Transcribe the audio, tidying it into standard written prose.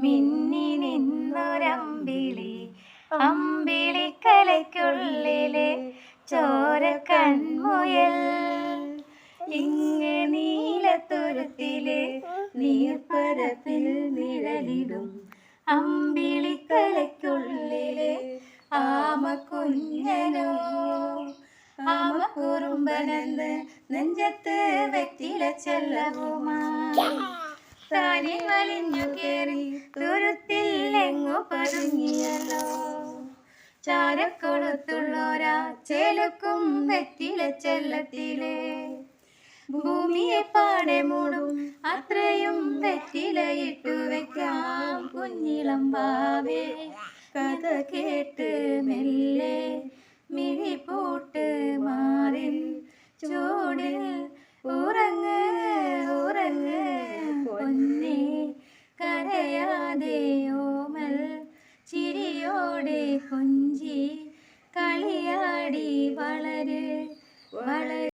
മിന്നി നിന്നൊരമ്പിളി അമ്പിളിക്കലയ്ക്കുള്ളിലെ ചോര കൺമുയൽ ഇങ്ങ് നീലത്തുരുത്തിലെ നീർപ്പരപ്പിൽ നിഴലിടും അമ്പിളിക്കലയ്ക്കുള്ളിലെ ആമക്കുഞ്ഞനോ ആമക്കുറുമ്പനെന്ന് നെഞ്ചത്ത് വെറ്റില ചെല്ലവുമാ താനെ വലിഞ്ഞു കേറി തുരുത്തിൽ എങ്ങു പതുങ്ങിയല്ലോ ചാരക്കൊളുത്തുള്ളോരാ ചേലക്കും വെറ്റില ചെല്ലത്തിലെ ഭൂമിയെ പാടെ മൂടും അത്രയും വെറ്റിലയിട്ടു വെക്കാം കുഞ്ഞിളം വാവേ കഥ കേട്ട് മെല്ലെ മിഴി പൂട്ട് മാറിൽ ചൂടിൽ ഉറങ്ങ് ഉറങ്ങ് പൊന്നേ കരയാതെ ഓമൽ ചിരിയോടെ കൊഞ്ചി കളിയാടി വളര് വളര്